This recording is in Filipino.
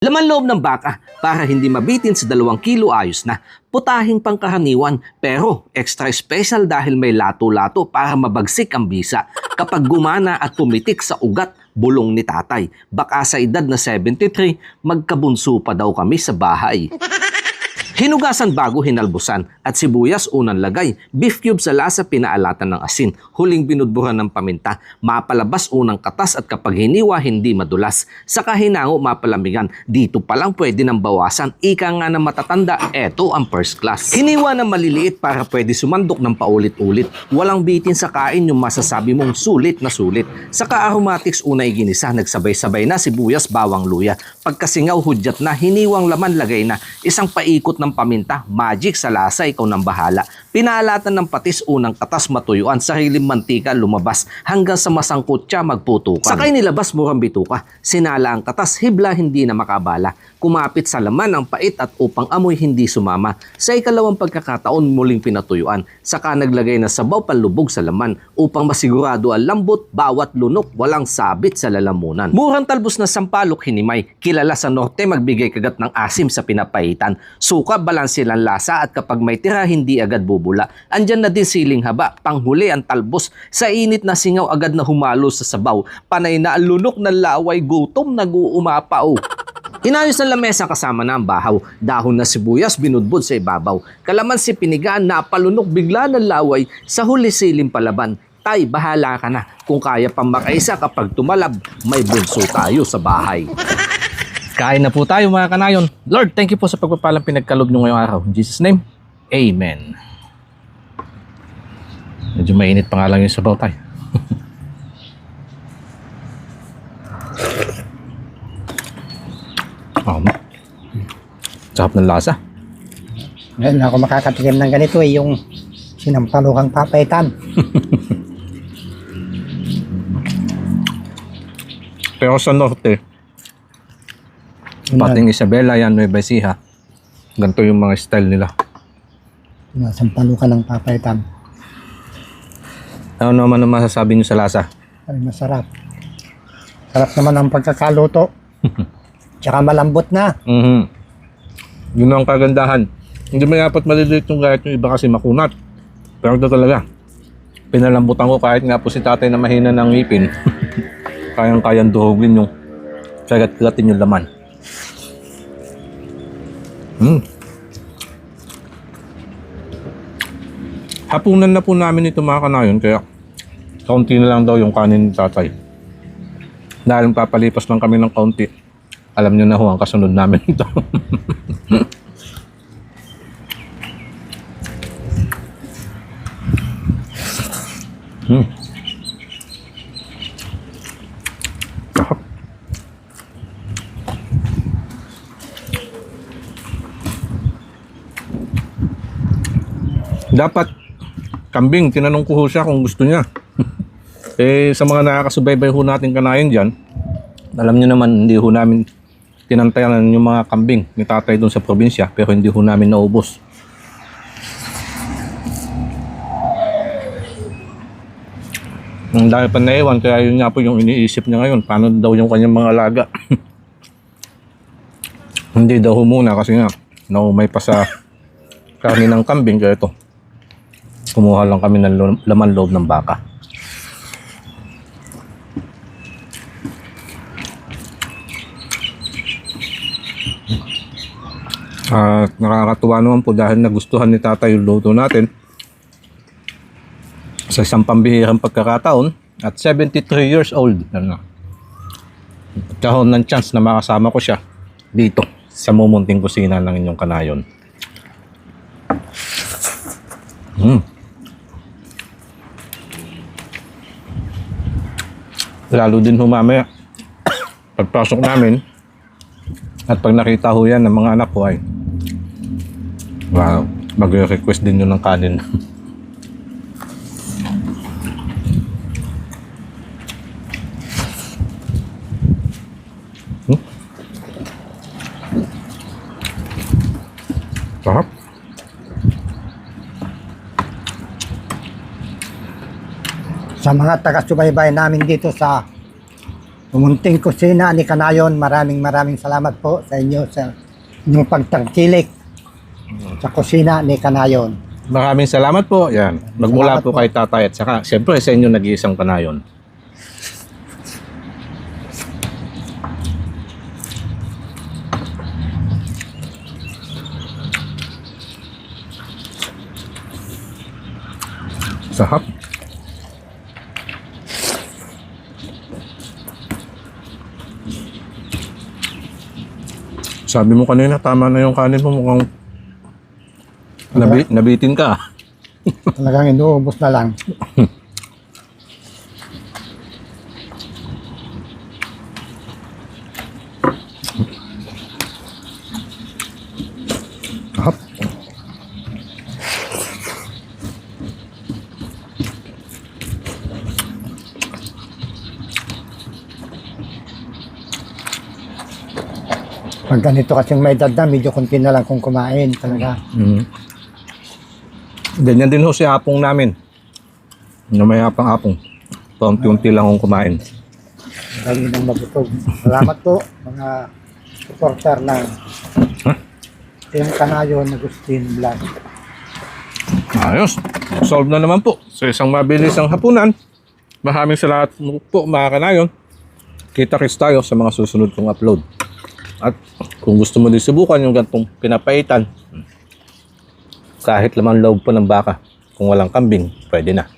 Laman loob ng baka para hindi mabitin sa 2 kilo ayos na. Putahing pangkaraniwan pero extra special dahil may lato-lato para mabagsik ang bisa. Kapag gumana at pumitik sa ugat, bulong ni tatay. Baka sa edad na 73, magkabunso pa daw kami sa bahay. Hinugasan bago hinalbusan at sibuyas unang lagay, beef cube sa lasa pinaalatan ng asin, huling binudburan ng paminta, mapalabas unang katas at kapag hiniwa hindi madulas. Saka hinango mapalamigan, dito palang pwede nang bawasan, ika nga na matatanda, eto ang first class. Hiniwa na maliliit para pwede sumandok ng paulit-ulit, walang bitin sa kain yung masasabi mong sulit na sulit. Saka aromatics una iginisa, nagsabay-sabay na sibuyas bawang luya. Pagkasingaw hudyat na, hiniwang laman lagay na, isang paikot ng paminta, magic sa lasa, ikaw nang bahala. Pinaalatan ng patis unang katas matuyuan, sariling mantika lumabas hanggang sa masangkot siya magputukan. Sakay nilabas murang bituka, sinala ang katas, hibla hindi na makabala. Kumapit sa laman ang pait at upang amoy hindi sumama. Sa ikalawang pagkakataon muling pinatuyuan, saka naglagay na sabaw panlubog sa laman upang masigurado ang lambot, bawat lunok, walang sabit sa lalamunan. Murang talbos na sampalok hinimay, kilala sa norte magbigay kagat ng asim sa pinapaitan. Suka, balanse lang lasa at kapag may tira hindi agad bubula. Andyan na din siling haba, panghuli ang talbos. Sa init na singaw agad na humalo sa sabaw. Panay na ang lunok ng laway, gutom nag-uumapao. Inayos ng lamesa kasama na ang bahaw. Dahon na sibuyas binudbud sa ibabaw. Kalamansi pinigaan na palunok bigla ng laway. Sa huli siling palaban. Tay, bahala ka na. Kung kaya pang makaisa kapag tumalab, may bunso tayo sa bahay. Kain na po tayo mga kanayon. Lord, thank you po sa pagpapalang pinagkalob nyo ngayong araw. In Jesus' name, Amen. Medyo mainit pa nga lang yung sabaw tayo. Sarap ng lasa. Ngayon ako makakatikim ng ganito yung sinampalukang papaitan. Pero sa norte, pating Isabela yan, Nueva Ecija, ganito yung mga style nila. Sampalukan ng papaitan. Ano naman ang masasabi nyo sa lasa? Ay, masarap. Sarap naman ang pagkakaluto. Tsaka malambot na. Yun ang kagandahan. Hindi may dapat maliliit yung gayat yung iba kasi makunat. Pero ito talaga, pinalambutan ko kahit nga po si tatay na mahina ng ngipin. Kayang-kayang duhugin yung kagat-gatin yung laman. Hapunan na po namin ito mga kanayon, kaya kaunti na lang daw yung kanin ni tatay. Dahil papalipas lang kami ng kaunti, alam nyo na ho ang kasunod namin ito. Dapat kambing, tinanong ko ho siya kung gusto niya. Eh, sa mga nakakasubaybay ho natin kanayon dyan, alam niyo naman, hindi ho namin tinantayan yung mga kambing ni tatay doon sa probinsya, pero hindi ho namin naubos. Ang dami pa naiwan, kaya yun nga po yung iniisip niya ngayon, paano daw yung kanyang mga alaga. Hindi daw ho muna kasi nga, naumay pa sa karne ng kambing, kaya ito. Kumuha lang kami ng laman loob ng baka. At nakakatuwa naman po dahil nagustuhan ni tatay yung luto natin. Sa isang pambihirang pagkakataon at 73 years old. Nagkaroon ng chance na makasama ko siya dito sa mumunting kusina ng inyong kanayon. Lalo din humamaya pagpasok namin at pag nakita ho yan ng mga anak ko ay wow, mag-request din yun ng kanin. Sarap. Sa mga taga-subaybay namin dito sa Pumunting kusina ni Kanayon. Maraming salamat po sa inyo sa inyong pagtangkilik sa kusina ni Kanayon. Maraming salamat po. Yan. Magmula Salamat po po. kay tatay at saka siyempre sa inyo nag-iisang Kanayon. Sarap. Sabi mo kanina, tama na yung kanin mo. Mukhang nabitin ka. Talagang inuubos na lang. Sarap. Pag ganito kasing may edad na, medyo konti na lang kung kumain talaga. Mm. Ganyan din ho si apong namin. Na may apang-apong. Paunti-unti lang akong kumain. Dali nang mabutog. Salamat po mga supporter ng Team Kanayon Agustin Vlog. Ayos. Solve na naman po. Sa isang mabilis ang hapunan. Maraming salamat po mga Kanayon. Kita-kits tayo sa mga susunod kong upload. At kung gusto mo din subukan yung gantong pinapaitan, kahit laman loob po ng baka, kung walang kambing, pwede na.